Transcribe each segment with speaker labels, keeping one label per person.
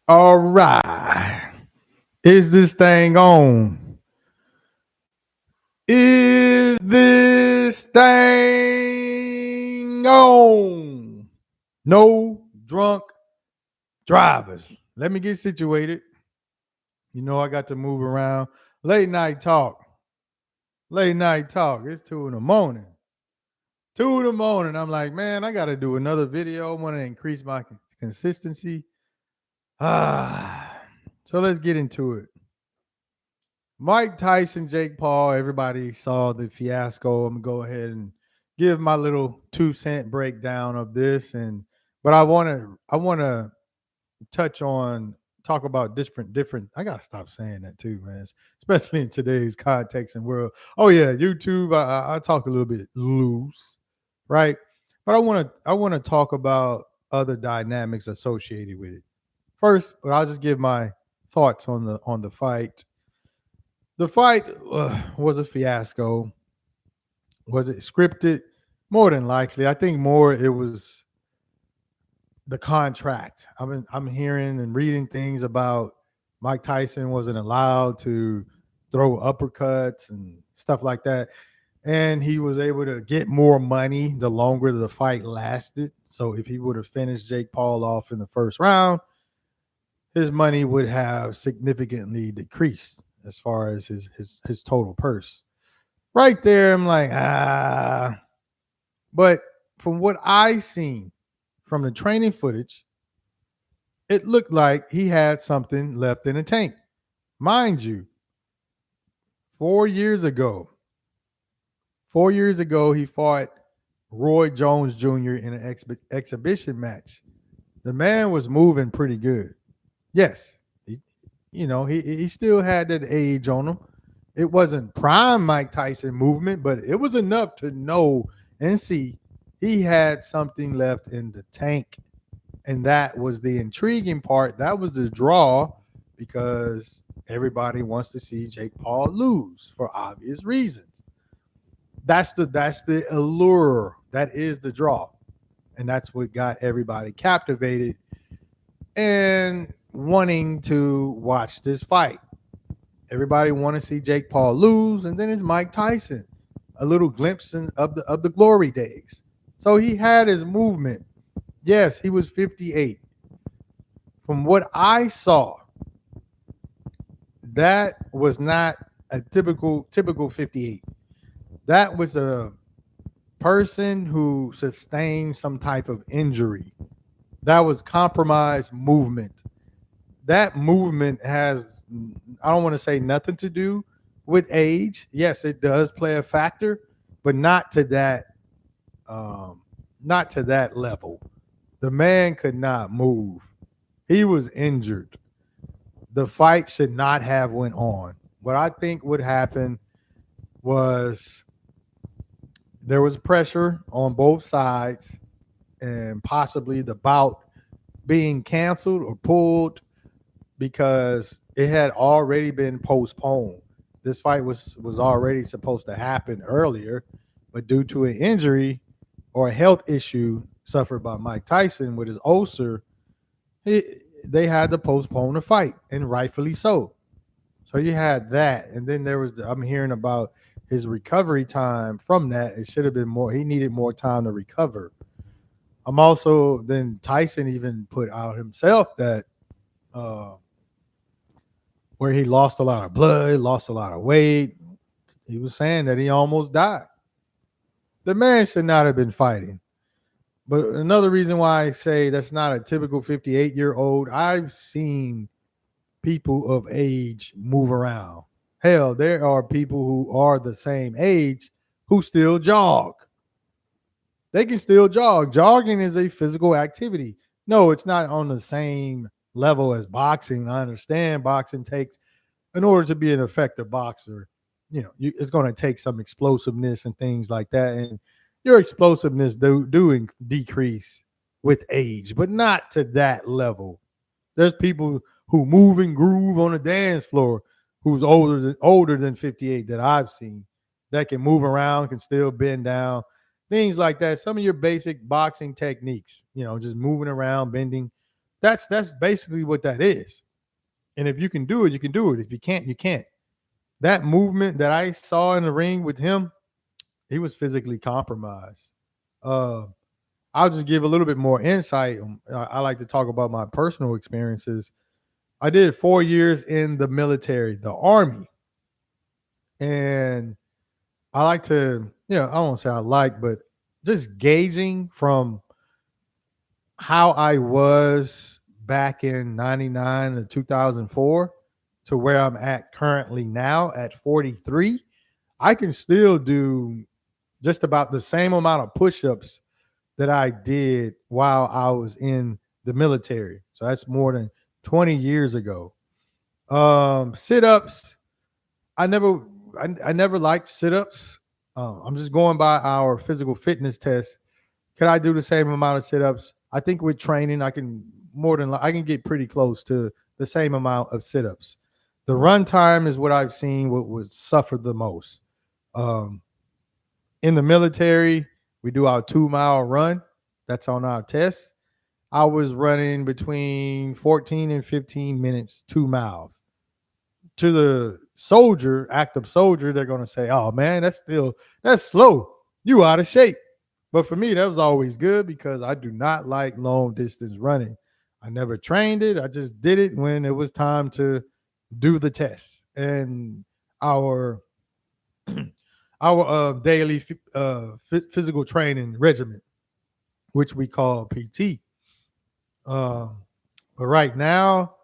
Speaker 1: All right. Is this thing on? Is this thing on? No drunk drivers. Let me get situated. You know, I got to move around. Late night talk. Late night talk. It's 2 in the morning. 2 in the morning. I'm like, man, I got to do another video. I want to increase my consistency. So let's get into it. Mike Tyson, Jake Paul, everybody saw the fiasco. I'm gonna go ahead and give my little 2 cent breakdown of this, and but I wanna touch on talk about different. I gotta stop saying that too, man. Especially in today's context and world. Oh yeah, YouTube. I talk a little bit loose, right? But I wanna talk about other dynamics associated with it. First, but I'll just give my thoughts on the fight. The fight was a fiasco. Was it scripted? More than likely. I think more it was the contract. I'm hearing and reading things about Mike Tyson wasn't allowed to throw uppercuts and stuff like that. And he was able to get more money the longer the fight lasted. So if he would have finished Jake Paul off in the first round, his money would have significantly decreased as far as his total purse. Right there, I'm like, But from what I seen from the training footage, it looked like he had something left in the tank. Mind you, 4 years ago, 4 years ago, he fought Roy Jones Jr. in an exhibition match. The man was moving pretty good. Yes, he still had that age on him. It wasn't prime Mike Tyson movement, but it was enough to know and see he had something left in the tank. And that was the intriguing part. That was the draw because everybody wants to see Jake Paul lose for obvious reasons. That's the allure. That is the draw. And that's what got everybody captivated and wanting to watch this fight. Everybody want to see Jake Paul lose, and then it's Mike Tyson, a little glimpse of the glory days. So he had his movement. Yes, he was 58. From what I saw, that was not a typical 58. That was a person who sustained some type of injury. That was compromised movement. That movement has, I don't want to say nothing to do with age. Yes, it does play a factor, but um, not to that level. The man could not move. He was injured. The fight should not have went on. What I think would happen was there was pressure on both sides and possibly the bout being canceled or pulled because it had already been postponed. This fight was already supposed to happen earlier, but due to an injury or a health issue suffered by Mike Tyson with his ulcer, he, they had to postpone the fight, and rightfully so. So you had that, and then I'm hearing about his recovery time from that. It should have been more. He needed more time to recover. I'm also then Tyson even put out himself that uh, where he lost a lot of blood, lost a lot of weight. He was saying that he almost died. The man should not have been fighting. But another reason why I say that's not a typical 58-year-old, I've seen people of age move around. Hell, there are people who are the same age who still jog. They can still jog. Jogging is a physical activity. No, it's not on the same level as boxing. I understand boxing takes, in order to be an effective boxer, it's going to take some explosiveness and things like that. And your explosiveness do decrease with age, but not to that level. There's people who move and groove on the dance floor who's older than 58 that I've seen that can move around, can still bend down, things like that. Some of your basic boxing techniques, just moving around, bending, That's basically what that is. And if you can do it, you can do it. If you can't, you can't. That movement that I saw in the ring with him, he was physically compromised. Uh, I'll just give a little bit more insight. I like to talk about my personal experiences. I did 4 years in the military, the Army, and I like to, I won't say I like, but just gauging from how I was back in 99 to 2004 to where I'm at currently now at 43, I can still do just about the same amount of push-ups that I did while I was in the military. So that's more than 20 years ago. Sit-ups, I never I never liked sit-ups. I'm just going by our physical fitness test. Could I do the same amount of sit-ups? I think with training, I can get pretty close to the same amount of sit-ups. The run time is what I've seen what would suffer the most. Um, in the military, we do our 2 mile run. That's on our test. I was running between 14 and 15 minutes, 2 miles. To the soldier, active soldier, they're gonna say, "Oh man, that's slow. You out of shape." But for me, that was always good because I do not like long distance running. I never trained it. I just did it when it was time to do the test. And our our daily physical training regimen, which we call PT. Um, but right now,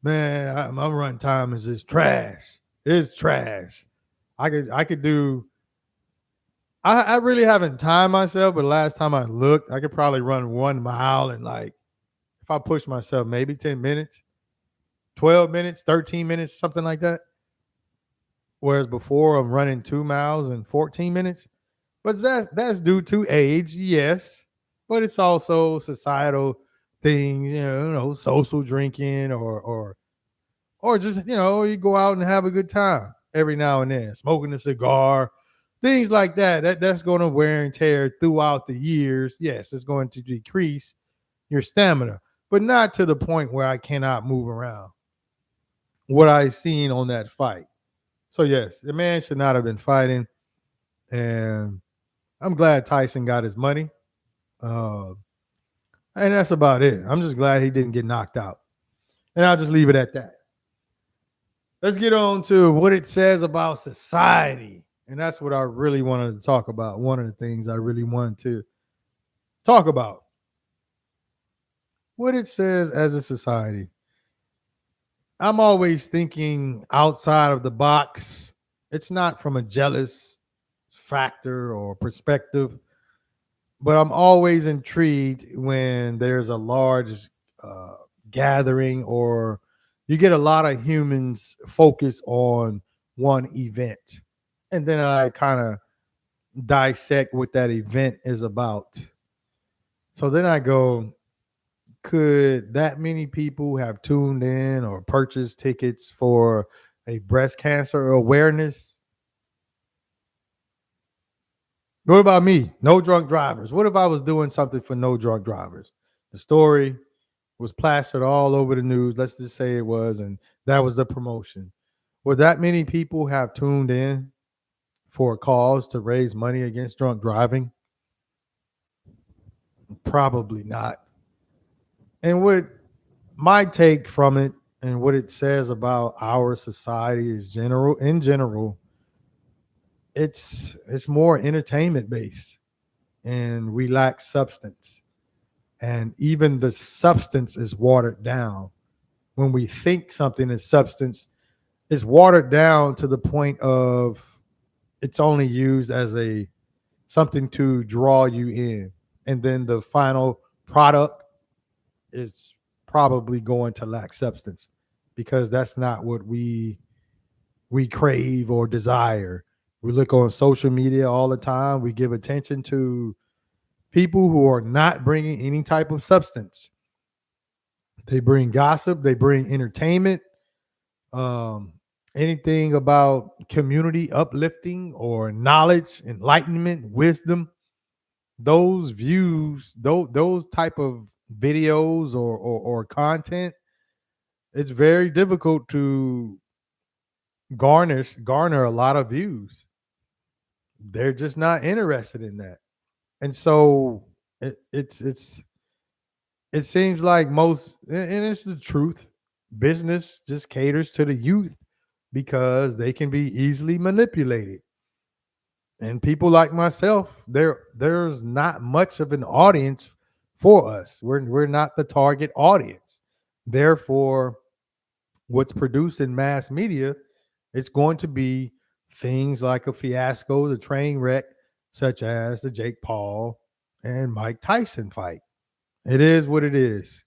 Speaker 1: man, my run time is just trash. It's trash. I could do. I really haven't timed myself, but last time I looked, I could probably run 1 mile in like if I push myself, maybe 10 minutes, 12 minutes, 13 minutes, something like that. Whereas before I'm running 2 miles in 14 minutes. But that's due to age, yes. But it's also societal things, social drinking or just, you go out and have a good time every now and then, smoking a cigar, things like that. That's going to wear and tear throughout the years. Yes, it's going to decrease your stamina, but not to the point where I cannot move around. What I seen on that fight. So yes, the man should not have been fighting, and I'm glad Tyson got his money. Uh, and that's about it. I'm just glad he didn't get knocked out. And I'll just leave it at that. Let's get on to what it says about society. And that's what I really wanted to talk about. One of the things I really wanted to talk about. What it says as a society. I'm always thinking outside of the box. It's not from a jealous factor or perspective, but I'm always intrigued when there's a large uh, gathering or you get a lot of humans focus on one event. And then I kind of dissect what that event is about. So then I go, could that many people have tuned in or purchased tickets for a breast cancer awareness? What about me? No drunk drivers. What if I was doing something for no drunk drivers? The story was plastered all over the news. Let's just say it was, and that was the promotion. Would that many people have tuned in for a cause to raise money against drunk driving? Probably not. And what my take from it and what it says about our society is in general, it's more entertainment based and we lack substance. And even the substance is watered down. When we think something is substance, it's watered down to the point of it's only used as a something to draw you in. And then the final product is probably going to lack substance because that's not what we crave or desire. We look on social media all the time. We give attention to people who are not bringing any type of substance. They bring gossip, they bring entertainment, um, anything about community uplifting or knowledge, enlightenment, wisdom. Those views, those type of videos or content, it's very difficult to garner a lot of views. They're just not interested in that. And so it seems like most, and it's the truth, business just caters to the youth because they can be easily manipulated. And people like myself, there's not much of an audience for us. We're not the target audience. Therefore, what's produced in mass media, it's going to be things like a fiasco, the train wreck, such as the Jake Paul and Mike Tyson fight. It is what it is.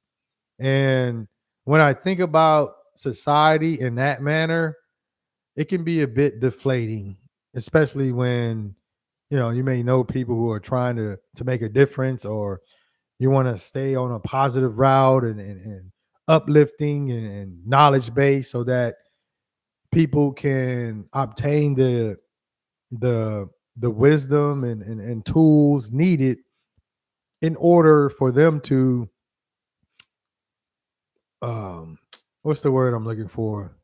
Speaker 1: And when I think about society in that manner, it can be a bit deflating, especially when you may know people who are trying to make a difference, or you want to stay on a positive route and uplifting and knowledge base so that people can obtain the the wisdom and tools needed in order for them to um what's the word I'm looking for,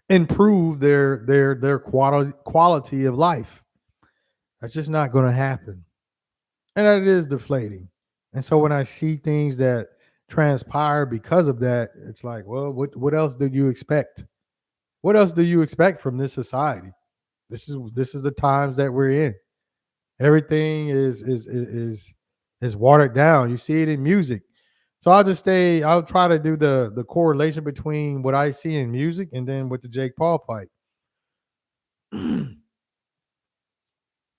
Speaker 1: improve their quality of life. That's just not going to happen, and that is deflating. And so when I see things that transpire because of that, it's like, well, what else did you expect? What else do you expect from this society? This is the times that we're in. Everything is watered down. You see it in music. So I'll try to do the correlation between what I see in music and then with the Jake Paul fight. In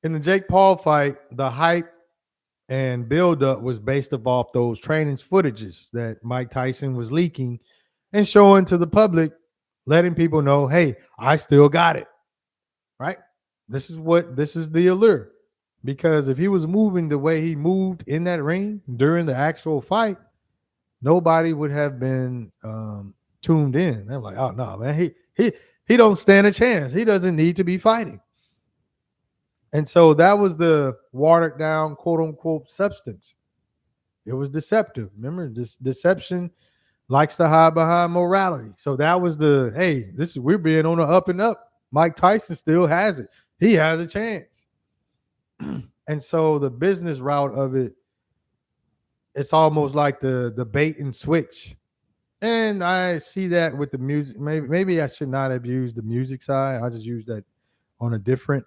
Speaker 1: the Jake Paul fight, the hype and buildup was based off those training footages that Mike Tyson was leaking and showing to the public, letting people know, hey, I still got it. Right? This is the allure. Because if he was moving the way he moved in that ring during the actual fight, nobody would have been tuned in. They're like, oh no, man, he don't stand a chance. He doesn't need to be fighting. And so that was the watered down quote unquote substance. It was deceptive. Remember, this deception likes to hide behind morality. So that was the, hey, this is, we're being on the up and up. Mike Tyson still has it. He has a chance. And so the business route of it, it's almost like the bait and switch. And I see that with the music. Maybe I should not have used the music side. I just used that on a different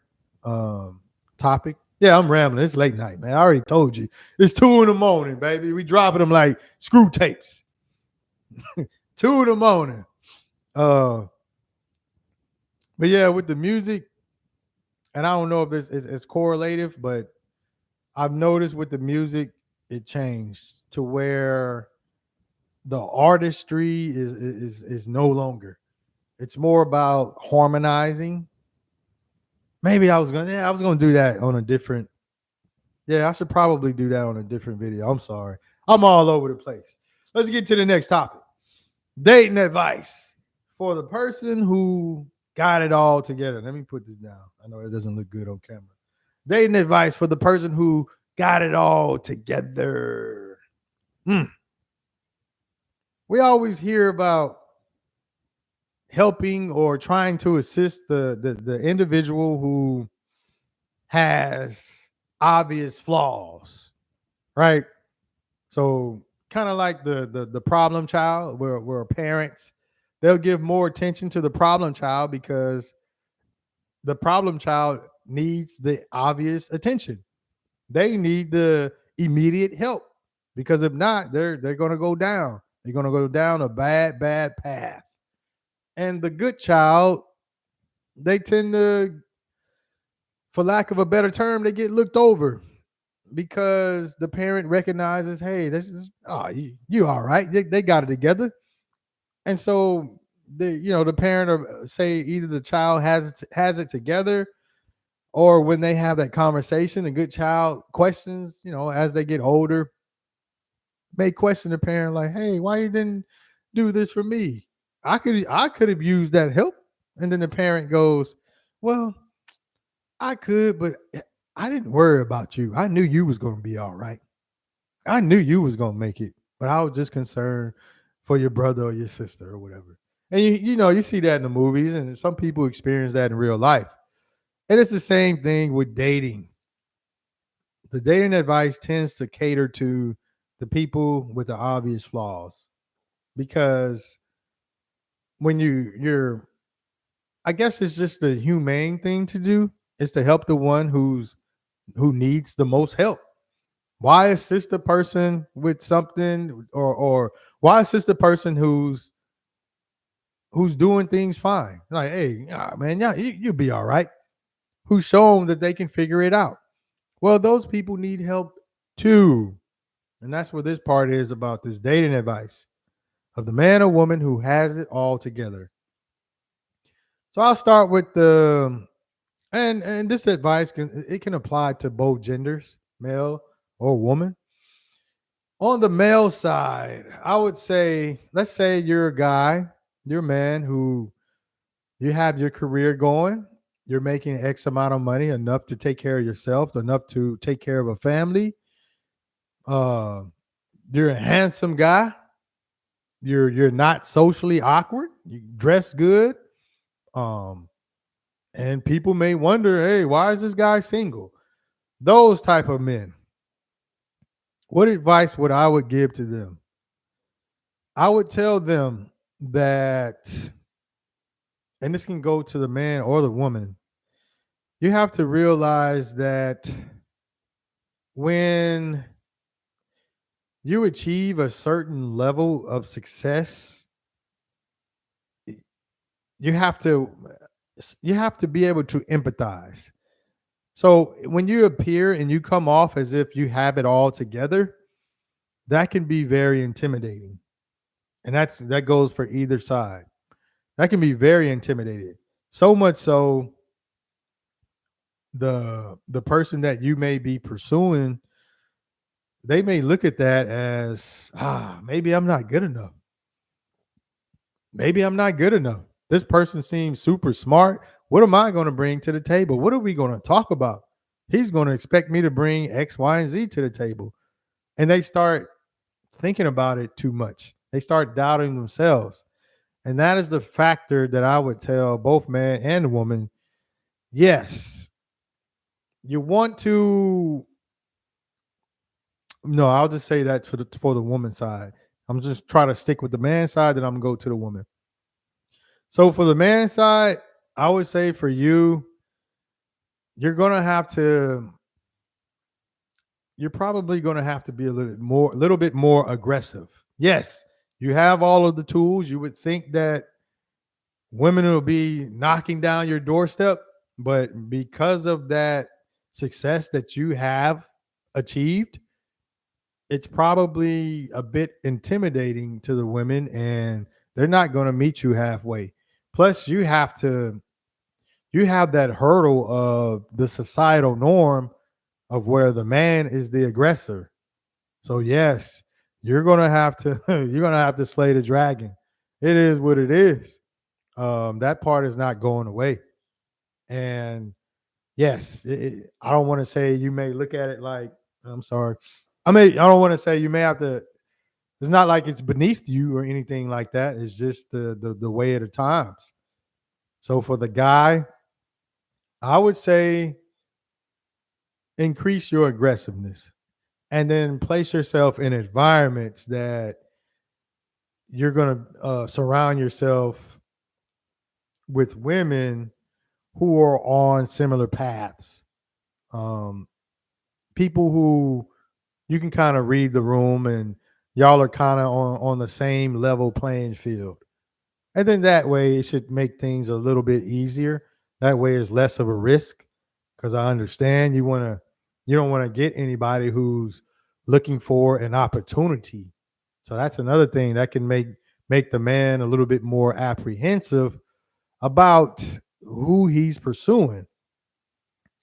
Speaker 1: topic. Yeah, I'm rambling. It's late night, man. I already told you. It's 2 in the morning, baby. We dropping them like screw tapes. 2 in the morning. Uh, but yeah, with the music, and I don't know if it's correlative, but I've noticed with the music, it changed to where the artistry is no longer. It's more about harmonizing. Maybe I was gonna do that on a different. Yeah, I should probably do that on a different video. I'm sorry. I'm all over the place. Let's get to the next topic. Dating advice for the person who got it all together. Let me put this down. I know it doesn't look good on camera. Dating advice for the person who got it all together. Hmm. We always hear about helping or trying to assist the individual who has obvious flaws, right? So kind of like the problem child, where parents, they'll give more attention to the problem child because the problem child needs the obvious attention. They need the immediate help because if not, they're going to go down. They're going to go down a bad path. And the good child, they tend to, for lack of a better term, they get looked over because the parent recognizes, hey, this is, oh, you all right. They got it together. And so the parent, or say either the child has it together, or when they have that conversation, a good child questions, as they get older, may question the parent like, hey, why you didn't do this for me? I could have used that help. And then the parent goes, well, I could, but I didn't worry about you. I knew you was gonna be all right. I knew you was gonna make it. but I was just concerned for your brother or your sister or whatever. And you see that in the movies, and some people experience that in real life. And it's the same thing with dating. The dating advice tends to cater to the people with the obvious flaws because when you're I guess it's just the humane thing to do is to help the one who needs the most help. Why assist the person with something or why assist the person who's doing things fine? Like, hey, man, yeah, you'll be all right. Who's shown that they can figure it out? Well, those people need help too. And that's what this part is about this dating advice of the man or woman who has it all together. So I'll start with the and this advice can apply to both genders, male or woman. On the male side, I would say, let's say you're a guy, you're a man who you have your career going, you're making X amount of money, enough to take care of yourself, enough to take care of a family. Uh, you're a handsome guy. You're not socially awkward. You dress good. Um, and people may wonder, hey, why is this guy single? Those type of men. What advice would I would give to them? I would tell them that, and this can go to the man or the woman, you have to realize that when you achieve a certain level of success, you have to you have to be able to empathize. So when you appear and you come off as if you have it all together, that can be very intimidating. And that goes for either side. That can be very intimidating. So much so the person that you may be pursuing, they may look at that as, maybe I'm not good enough. Maybe I'm not good enough. This person seems super smart. What am I going to bring to the table? What are we going to talk about? He's going to expect me to bring X, Y, and Z to the table. And they start thinking about it too much. They start doubting themselves. And that is the factor that I would tell both man and woman. Yes, you want to. No, I'll just say that for the woman side. I'm just trying to stick with the man side, then I'm gonna go to the woman. So for the man side, I would say for you, you're gonna have to. You're probably gonna have to be a little bit more aggressive. Yes, you have all of the tools. You would think that women will be knocking down your doorstep, but because of that success that you have achieved, it's probably a bit intimidating to the women and they're not going to meet you halfway. Plus, you have that hurdle of the societal norm of where the man is the aggressor. So yes, you're going to have to you're going to have to slay the dragon. It is what it is. That part is not going away. And yes, I don't want to say you may look at it like, I'm sorry. I don't want to say you may have to. It's not like it's beneath you or anything like that. It's just the way of the times. So for the guy, I would say increase your aggressiveness and then place yourself in environments that you're going to surround yourself with women who are on similar paths. Um, People who you can kind of read the room and y'all are kind of on the same level playing field. And then that way it should make things a little bit easier. That way it's less of a risk because I understand you don't want to get anybody who's looking for an opportunity. So that's another thing that can make the man a little bit more apprehensive about who he's pursuing.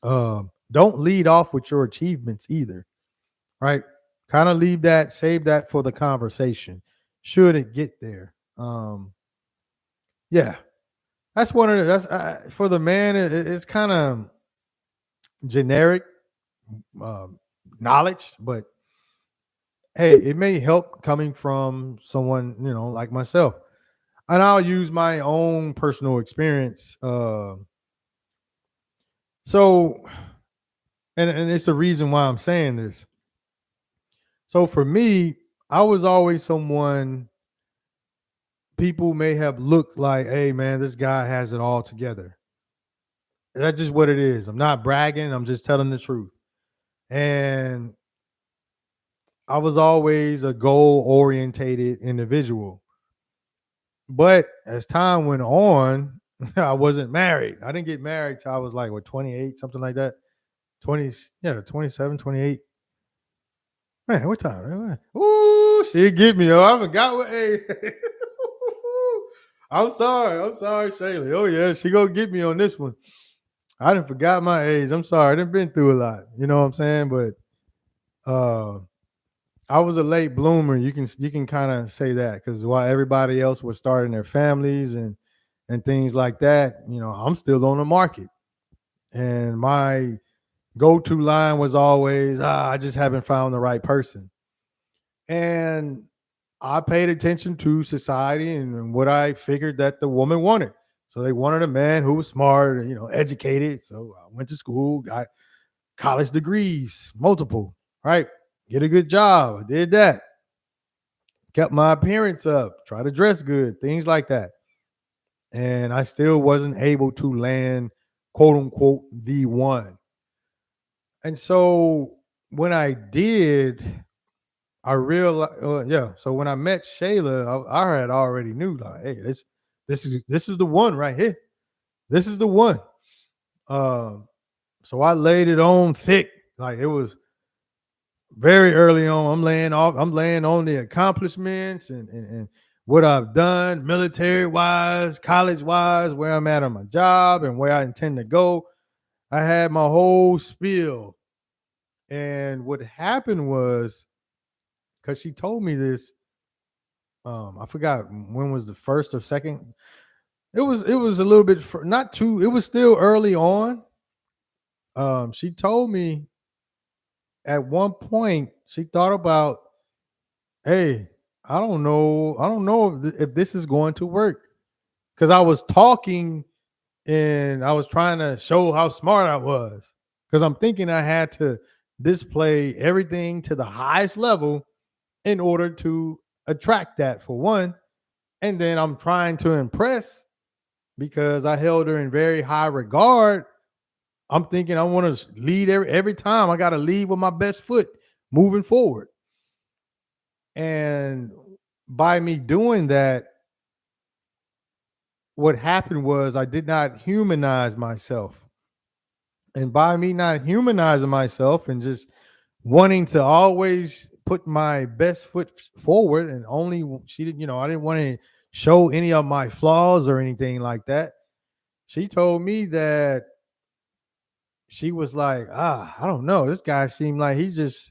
Speaker 1: Don't lead off with your achievements either, right? Kind of save that for the conversation. Should it get there? Yeah, that's one of the, that's for the man. It's kind of generic um, knowledge, but hey, it may help coming from someone, like myself. And I'll use my own personal experience. So, and it's the reason why I'm saying this. So for me, I was always someone people may have looked like, hey man, this guy has it all together. That's just what it is. I'm not bragging. I'm just telling the truth. And I was always a goal orientated individual. But as time went on, I wasn't married. I didn't get married till I was like, what, 28, something like that. 20, yeah, 27, 28. Man, what time? Man? Ooh, she get me. Oh, I forgot what. Hey. I'm sorry. I'm sorry, Shayla. Oh, yeah, she gonna get me on this one. I didn't forgot my age. I'm sorry. I didn't been through a lot. You know what I'm saying? But uh I was a late bloomer. You can kind of say that because while everybody else was starting their families and things like that, I'm still on the market. And my go-to line was always, I just haven't found the right person. And I paid attention to society and what I figured that the woman wanted. So they wanted a man who was smart and, educated. So I went to school, got college degrees, multiple, right? Get a good job. I did that. Kept my appearance up, try to dress good, things like that. And I still wasn't able to land, quote unquote, the one. And so when I did, I realized, yeah. So when I met Shayla, I had already knew like, hey, this is the one right here. This is the one. Um, so I laid it on thick, like it was very early on. I'm laying on the accomplishments and what I've done, military wise, college wise, where I'm at on my job, and where I intend to go. I had my whole spiel, and what happened was because she told me this. I forgot when was the first or second. It was a little bit not too. It was still early on. She told me at one point she thought about, hey, I don't know if this is going to work because I was talking and I was trying to show how smart I was because I'm thinking I had to display everything to the highest level in order to attract that for one. And then I'm trying to impress because I held her in very high regard. I'm thinking I want to lead every time. I got to lead with my best foot moving forward. And by me doing that, what happened was I did not humanize myself. And by me not humanizing myself and just wanting to always put my best foot forward and only she didn't, I didn't want to show any of my flaws or anything like that. She told me that she was like, I don't know. This guy seemed like he just,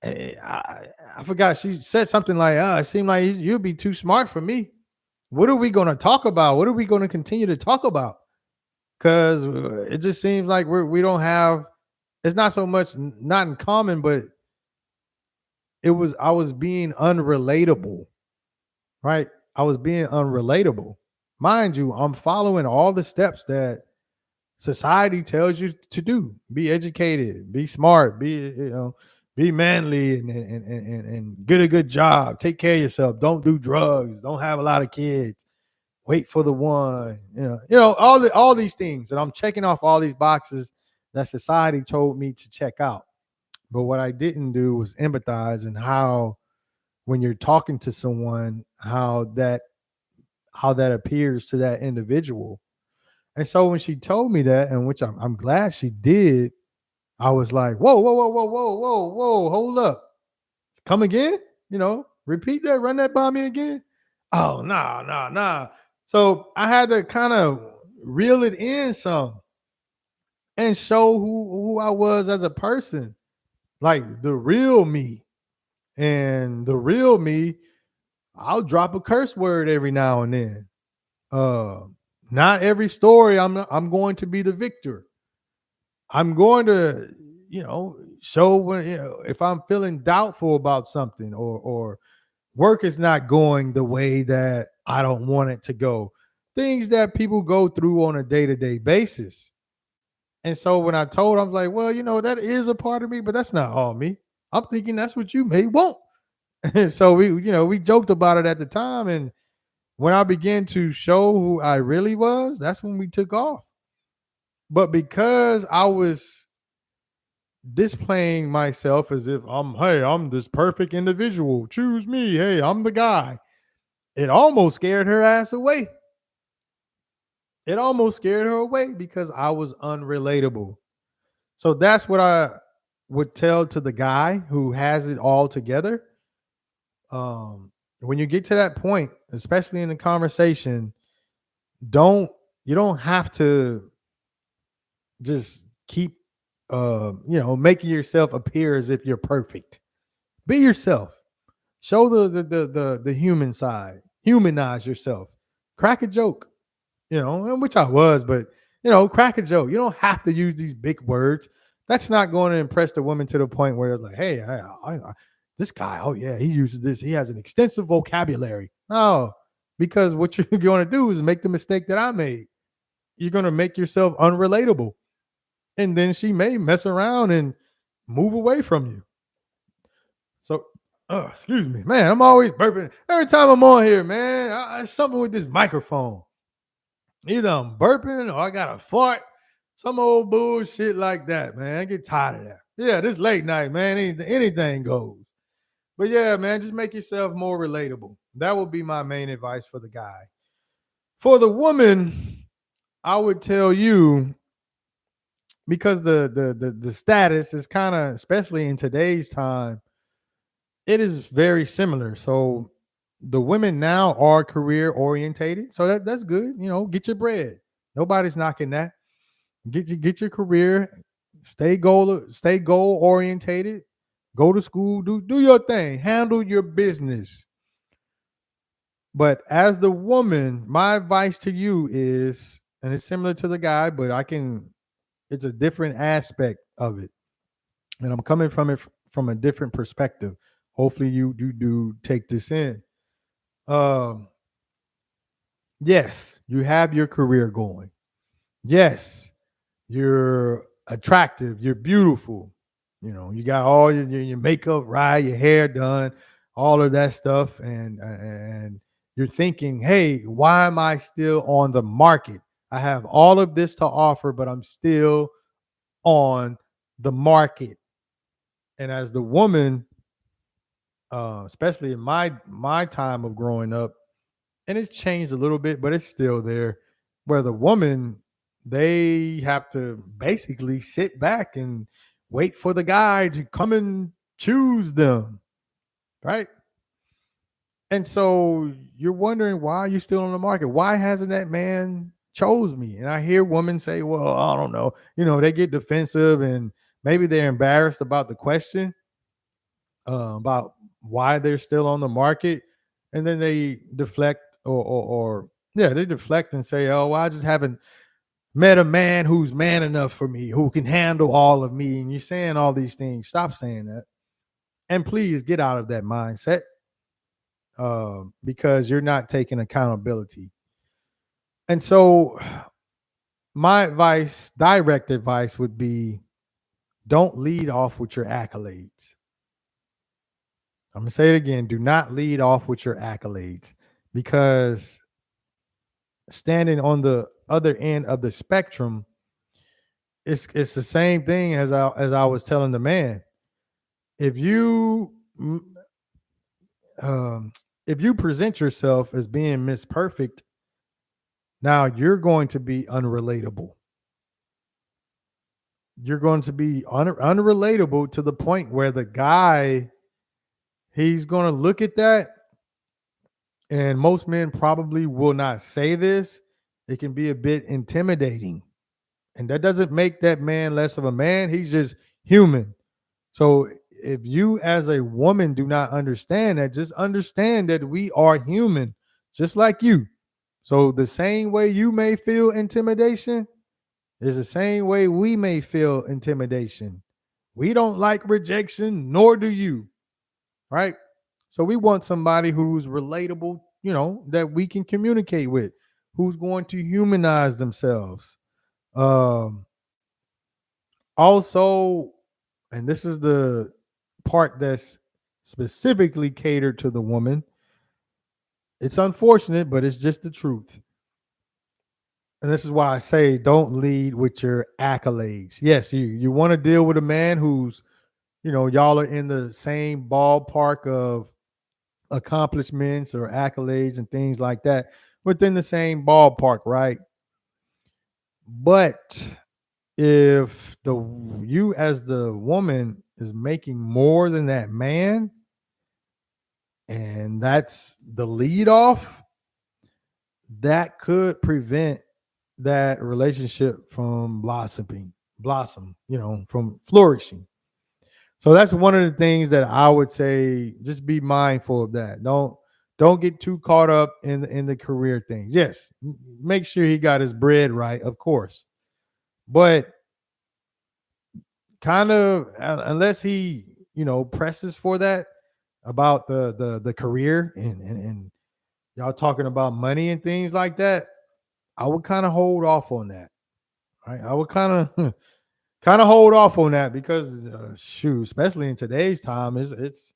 Speaker 1: I forgot. She said something like, it seemed like you'd be too smart for me. What are we going to talk about? What are we going to continue to talk about? Because it just seems like we don't have, it's not so much not in common, but I was being unrelatable, right? I was being unrelatable. Mind you, I'm following all the steps that society tells you to do. Be educated, be smart, be manly and get a good job, take care of yourself, don't do drugs, don't have a lot of kids, wait for the one, all these things. And I'm checking off all these boxes that society told me to check out. But what I didn't do was empathize and how when you're talking to someone, how that appears to that individual. And so when she told me that, and which I'm glad she did, I was like, whoa, whoa, whoa, whoa, whoa, whoa, whoa, hold up. Come again? Repeat that, run that by me again. Oh, nah, nah, nah. So I had to kind of reel it in some and show who I was as a person, like the real me. And the real me, I'll drop a curse word every now and then. Uh, Not every story I'm going to be the victor. I'm going to, show when, if I'm feeling doubtful about something, or work is not going the way that I don't want it to go. Things that people go through on a day-to-day basis. And so when I told, I was like, well, that is a part of me, but that's not all me. I'm thinking that's what you may want. And so we joked about it at the time. And when I began to show who I really was, that's when we took off. But because I was displaying myself as if I'm this perfect individual, choose me, hey, I'm the guy, it almost scared her ass away. It almost scared her away because I was unrelatable. So that's what I would tell to the guy who has it all together. When you get to that point, especially in the conversation, don't you don't have to just keep making yourself appear as if you're perfect. Be yourself. Show the human side. Humanize yourself. Crack a joke. Which I was, but crack a joke. You don't have to use these big words. That's not going to impress the woman to the point where it's like, hey, this guy, oh yeah, he uses this. He has an extensive vocabulary. No, because what you're going to do is make the mistake that I made. You're going to make yourself unrelatable, and then she may mess around and move away from you. So, excuse me, man. I'm always burping every time I'm on here, man. It's something with this microphone. Either I'm burping or I got a fart, some old bullshit like that, man. I get tired of that. Yeah, this late night, man. Anything goes. But yeah, man, just make yourself more relatable. That would be my main advice for the guy. For the woman, I would tell you, because the status is kind of, especially in today's time, it is very similar. So the women now are career orientated, so that's good. Get your bread. Nobody's knocking that. Get your career. Stay goal orientated. Go to school. Do your thing. Handle your business. But as the woman, my advice to you is, and it's similar to the guy, but it's a different aspect of it, and I'm coming from it from a different perspective. Hopefully, you do take this in. Um, yes, you have your career going. Yes, you're attractive, you're beautiful. You got all your makeup right, your hair done, all of that stuff, and you're thinking, hey, why am I still on the market? I have all of this to offer, but I'm still on the market. And as the woman, especially in my time of growing up, and it's changed a little bit, but it's still there, where the woman, they have to basically sit back and wait for the guy to come and choose them, right? And so you're wondering, why are you still on the market? Why hasn't that man chose me? And I hear women say, well, I don't know. They get defensive, and maybe they're embarrassed about the question, about why they're still on the market, and then they deflect, or yeah, they deflect and say, oh, well, I just haven't met a man who's man enough for me, who can handle all of me. And you're saying all these things. Stop saying that, and please get out of that mindset, because you're not taking accountability. And so my advice, direct advice, would be, don't lead off with your accolades. I'm going to say it again. Do not lead off with your accolades, because standing on the other end of the spectrum, it's the same thing as I was telling the man. If you if you present yourself as being Miss Perfect, now you're going to be unrelatable. You're going to be unrelatable to the point where the guy, he's going to look at that. And most men probably will not say this. It can be a bit intimidating. And that doesn't make that man less of a man. He's just human. So if you as a woman do not understand that, just understand that we are human, just like you. So the same way you may feel intimidation is the same way we may feel intimidation. We don't like rejection, nor do you, right? So we want somebody who's relatable, that we can communicate with, who's going to humanize themselves. Um, Also, and this is the part that's specifically catered to the woman. It's unfortunate, but it's just the truth. And this is why I say don't lead with your accolades. Yes, you want to deal with a man who's, y'all are in the same ballpark of accomplishments or accolades and things like that, within the same ballpark, right? But if the you as the woman is making more than that man, and that's the lead off, that could prevent that relationship from from flourishing. So that's one of the things that I would say, just be mindful of that. Don't get too caught up in the career things. Yes, make sure he got his bread right, of course. But kind of, unless he, presses for that, about the career, and y'all talking about money and things like that, I would kind of hold off on that. Right? I would kind of kind of hold off on that, because shoot, especially in today's time, it's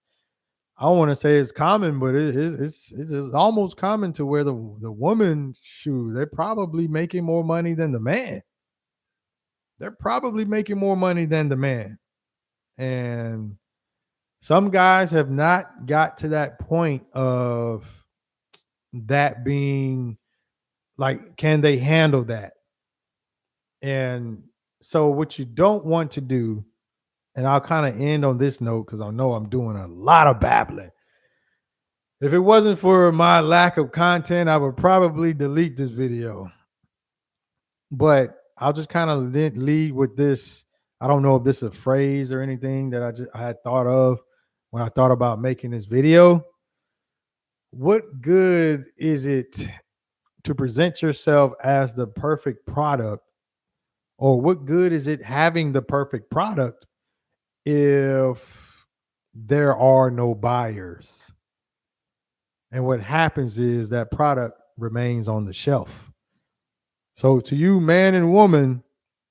Speaker 1: I don't want to say it's common, but it's almost common to where the woman, shoot, they're probably making more money than the man. They're probably making more money than the man. And some guys have not got to that point of that being like, can they handle that? And so, what you don't want to do, and I'll kind of end on this note because I know I'm doing a lot of babbling. If it wasn't for my lack of content, I would probably delete this video. But I'll just kind of lead with this. I don't know if this is a phrase or anything that I had thought of when I thought about making this video. What good is it to present yourself as the perfect product, or what good is it having the perfect product if there are no buyers? And what happens is that product remains on the shelf. So to you, man and woman,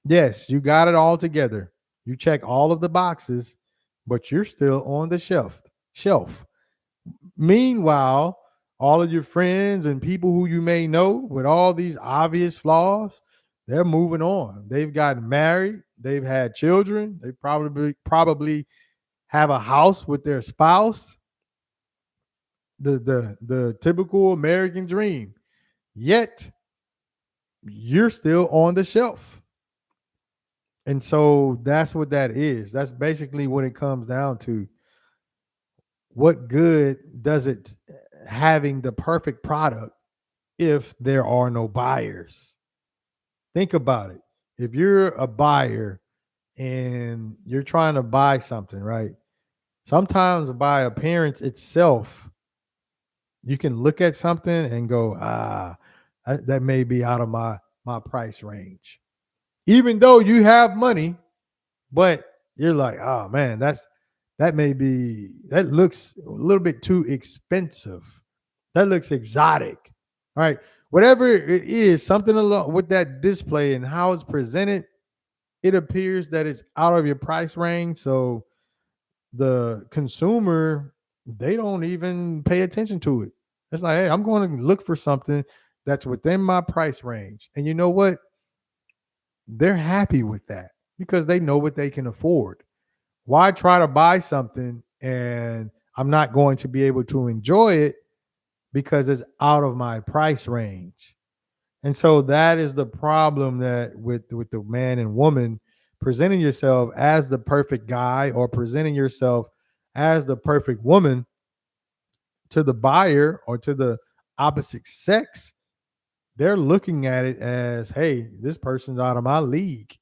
Speaker 1: yes, you got it all together. You check all of the boxes, but you're still on the shelf. Meanwhile, all of your friends and people who you may know with all these obvious flaws, they're moving on. They've gotten married, they've had children, they probably have a house with their spouse, the typical American dream. Yet you're still on the shelf. And so that's what that is. That's basically what it comes down to. What good does it having the perfect product if there are no buyers? Think about it. If you're a buyer and you're trying to buy something, right? Sometimes by appearance itself, you can look at something and go, that may be out of my price range. Even though you have money, but you're like, oh man, that looks a little bit too expensive. That looks exotic. All right. Whatever it is, something along with that display and how it's presented, it appears that it's out of your price range. So the consumer, they don't even pay attention to it. It's like, hey, I'm going to look for something that's within my price range. And you know what? They're happy with that because they know what they can afford. Why try to buy something and I'm not going to be able to enjoy it because it's out of my price range? And so that is the problem, that with the man and woman presenting yourself as the perfect guy or presenting yourself as the perfect woman to the buyer or to the opposite sex. They're looking at it as, hey, this person's out of my league.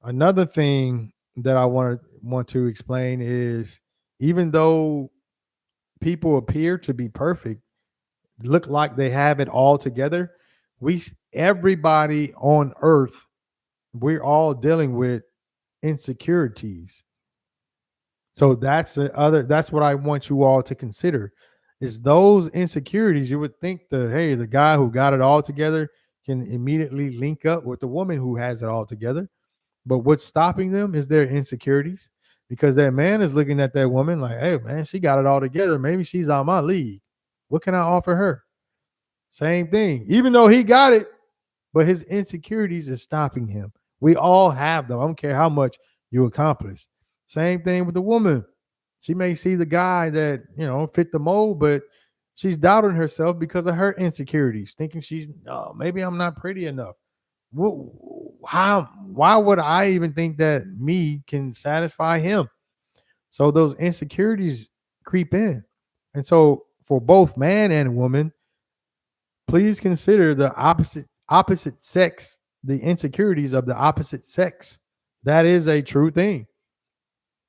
Speaker 1: Another thing that I want to explain is, even though people appear to be perfect, look like they have it all together, we everybody on earth, we're all dealing with insecurities. So that's what I want you all to consider is those insecurities. You would think the guy who got it all together can immediately link up with the woman who has it all together. But what's stopping them is their insecurities because that man is looking at that woman like, hey, man, she got it all together. Maybe she's on my league. What can I offer her? Same thing. Even though he got it, but his insecurities is stopping him. We all have them. I don't care how much you accomplish. Same thing with the woman. She may see the guy that, fit the mold, but she's doubting herself because of her insecurities, thinking maybe I'm not pretty enough. Why would I even think that me can satisfy him? So those insecurities creep in. And so for both man and woman, please consider the opposite sex, the insecurities of the opposite sex. That is a true thing,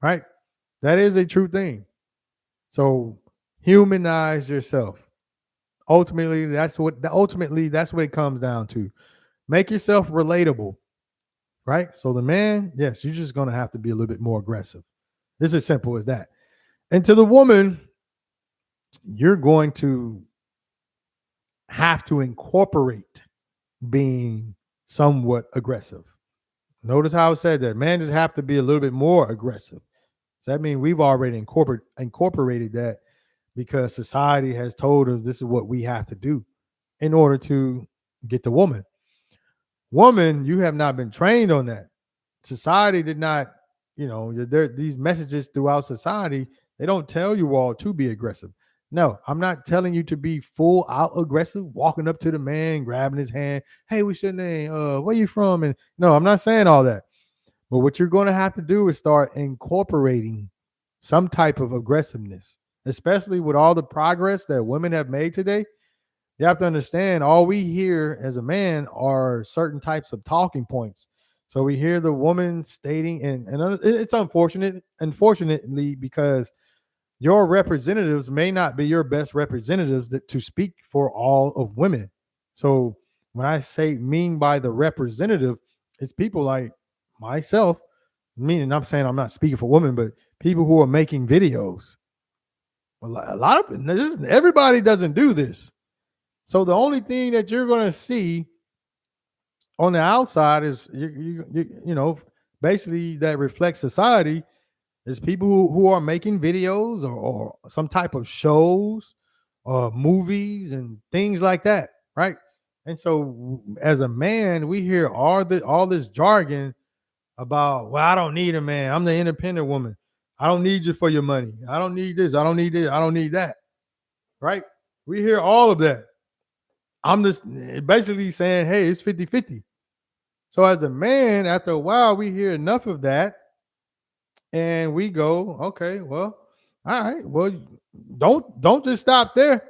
Speaker 1: right? That is a true thing. So humanize yourself. Ultimately, that's what it comes down to. Make yourself relatable, right? So the man, yes, you're just gonna have to be a little bit more aggressive. It's as simple as that. And to the woman, you're going to have to incorporate being somewhat aggressive. Notice how I said that. Man just have to be a little bit more aggressive. So that means we've already incorporated that because society has told us this is what we have to do in order to get the woman. Woman, you have not been trained on that. Society did not, these messages throughout society, they don't tell you all to be aggressive. No, I'm not telling you to be full out aggressive, walking up to the man, grabbing his hand. Hey, what's your name? Where you from? And no, I'm not saying all that. But what you're going to have to do is start incorporating some type of aggressiveness, especially with all the progress that women have made today. You have to understand all we hear as a man are certain types of talking points. So we hear the woman stating, and it's unfortunately, because your representatives may not be your best representatives to speak for all of women. So when I say mean by the representative, it's people like myself, meaning I'm saying I'm not speaking for women, but people who are making videos. A lot of everybody doesn't do this. So the only thing that you're going to see on the outside is basically that reflects society is people who are making videos or some type of shows or movies and things like that, right? And so as a man, we hear all this jargon about, well, I don't need a man. I'm the independent woman. I don't need you for your money. I don't need this. I don't need this. I don't need that. Right? We hear all of that. I'm just basically saying, hey, it's 50-50. So as a man, after a while, we hear enough of that. And we go, okay, well, all right. Well, don't just stop there.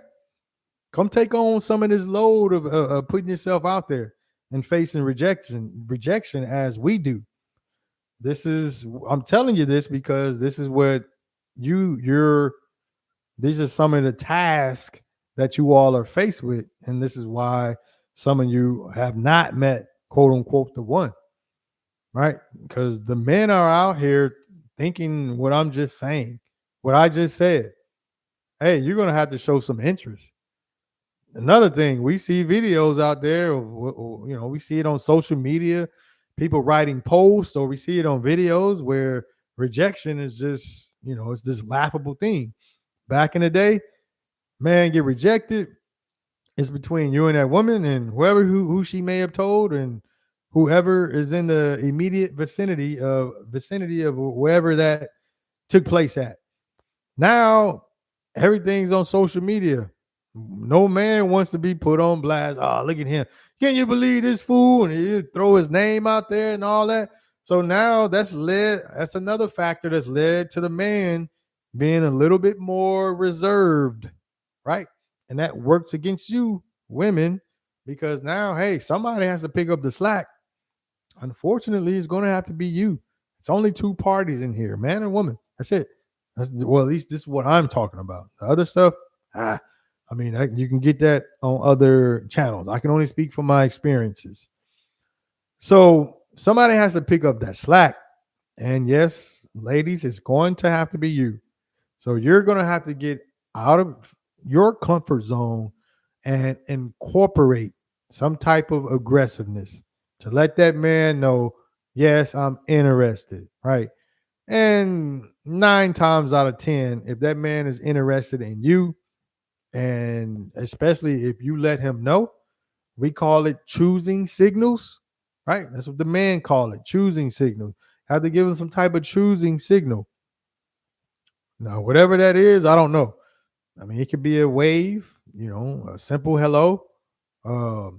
Speaker 1: Come take on some of this load of putting yourself out there and facing rejection as we do. I'm telling you this because this is what these are some of the tasks that you all are faced with. And this is why some of you have not met, quote unquote, the one, right? Because the men are out here thinking what I'm just saying, what I just said. Hey, you're going to have to show some interest. Another thing, we see videos out there, we see it on social media, people writing posts, or we see it on videos where rejection is just, it's this laughable thing. Back in the day, man get rejected, it's between you and that woman and whoever who she may have told and whoever is in the immediate vicinity of wherever that took place at. Now everything's on social media. No man wants to be put on blast. Oh, look at him. Can you believe this fool? And you throw his name out there and all that. So now that's another factor that's led to the man being a little bit more reserved, right? And that works against you, women, because now, hey, somebody has to pick up the slack. Unfortunately, it's going to have to be you. It's only two parties in here, man and woman. That's it. Well, at least this is what I'm talking about. The other stuff, you can get that on other channels. I can only speak from my experiences. So somebody has to pick up that slack. And yes, ladies, it's going to have to be you. So you're going to have to get out of your comfort zone and incorporate some type of aggressiveness to let that man know, yes, I'm interested, right? And 9 times out of 10, if that man is interested in you, and especially if you let him know, we call it choosing signals, right? That's what the men call it, choosing signals. Have to give him some type of choosing signal. Now, whatever that is, I don't know. I mean, it could be a wave, a simple hello,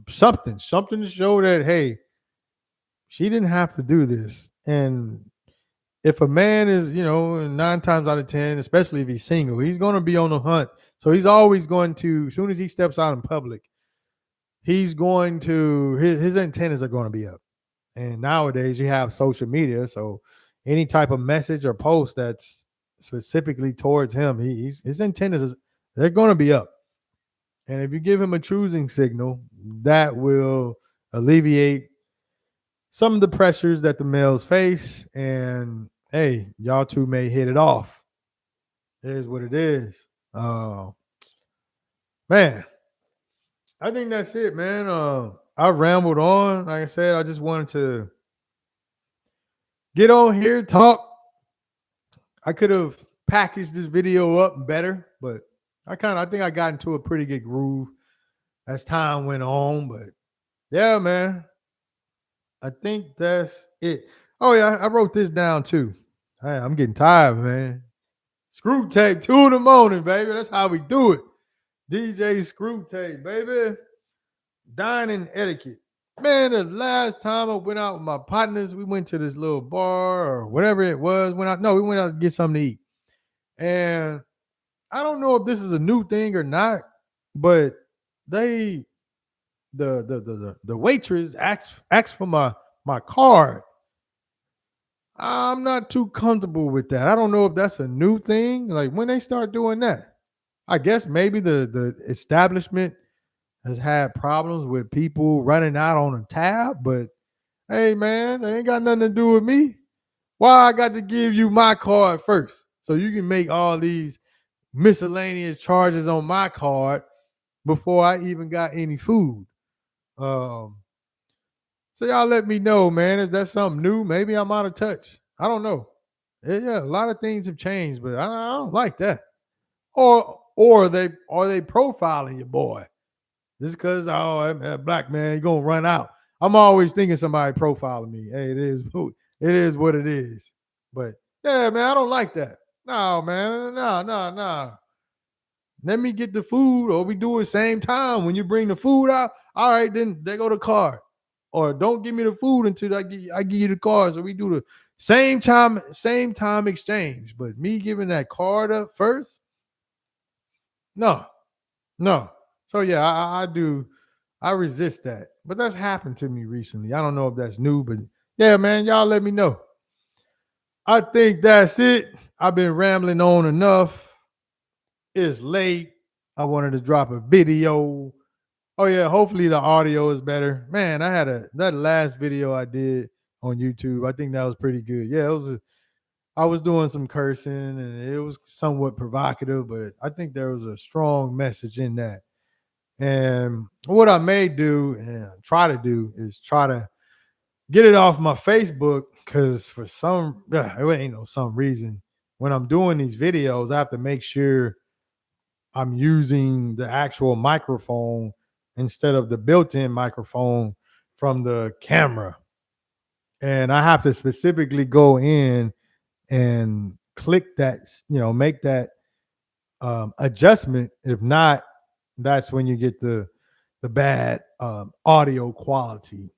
Speaker 1: something to show that, hey, she didn't have to do this. And if a man is, 9 times out of 10, especially if he's single, he's going to be on the hunt. So he's always going to, as soon as he steps out in public, he's going to, his antennas are going to be up. And nowadays you have social media. So any type of message or post that's specifically towards him, his antennas, they're going to be up. And if you give him a choosing signal, that will alleviate some of the pressures that the males face. And hey, y'all two may hit it off. It is what it is. Man, I think that's it, man. I rambled on. Like I said, I just wanted to get on here, talk. I could have packaged this video up better, but I think I got into a pretty good groove as time went on. But yeah, man, I think that's it. Oh yeah, I wrote this down too. Hey, I'm getting tired, man. Screw tape, 2 in the morning, baby. That's how we do it. DJ Screw Tape, baby. Dining etiquette. Man, the last time I went out with my partners, we went to this little bar or whatever it was. We went out to get something to eat. And I don't know if this is a new thing or not, but they the waitress asked for my card. I'm not too comfortable with that. I don't know if that's a new thing. Like when they start doing that, I guess maybe the establishment has had problems with people running out on a tab. But hey, man, they ain't got nothing to do with me. Why I got to give you my card first so you can make all these miscellaneous charges on my card before I even got any food? Um, so y'all let me know, man. Is that something new? Maybe I'm out of touch. I don't know. Yeah, a lot of things have changed, but I don't like that. Or they profiling your boy just because that black man, you gonna run out. I'm always thinking somebody profiling me. Hey, it is what it is. But yeah, man, I don't like that. No, man, no. Let me get the food, or we do it same time. When you bring the food out, all right, then they go to card. Or don't give me the food until I give you the card. So we do the same time exchange. But me giving that card up first, no, no. So yeah, I do. I resist that. But that's happened to me recently. I don't know if that's new, but yeah, man, y'all let me know. I think that's it. I've been rambling on enough. It's late. I wanted to drop a video. Oh yeah, hopefully the audio is better. Man, I had that last video I did on YouTube. I think that was pretty good. Yeah, I was doing some cursing and it was somewhat provocative, but I think there was a strong message in that. And what I may do and try to do is try to get it off my Facebook because for it ain't no some reason when I'm doing these videos, I have to make sure I'm using the actual microphone instead of the built-in microphone from the camera. And I have to specifically go in and click that, make that adjustment. If not, that's when you get the bad audio quality.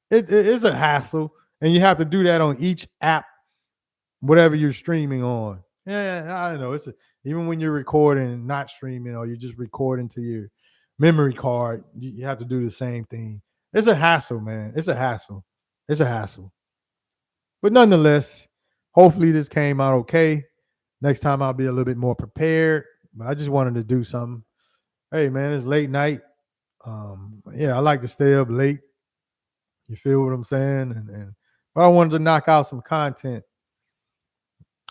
Speaker 1: It is a hassle, and you have to do that on each app, whatever you're streaming on. Yeah, I know. Even when you're recording, not streaming, or you're just recording to your memory card, you have to do the same thing. It's a hassle, man. It's a hassle. It's a hassle. But nonetheless, hopefully this came out okay. Next time I'll be a little bit more prepared. But I just wanted to do something. Hey, man, it's late night. Yeah, I like to stay up late. You feel what I'm saying? But I wanted to knock out some content.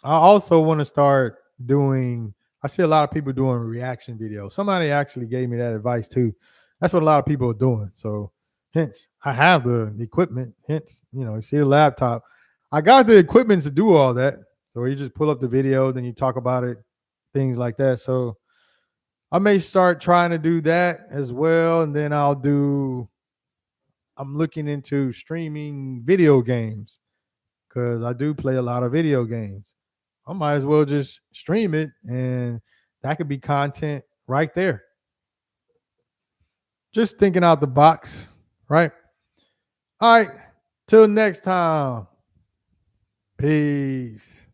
Speaker 1: I also want to start doing. I see a lot of people doing reaction videos. Somebody actually gave me that advice too. That's what a lot of people are doing. So, hence, I have the equipment. Hence, you see the laptop. I got the equipment to do all that. So you just pull up the video, then you talk about it, things like that. So I may start trying to do that as well, and then I'll do. I'm looking into streaming video games because I do play a lot of video games. I might as well just stream it and that could be content right there. Just thinking out the box, right? All right. Till next time. Peace.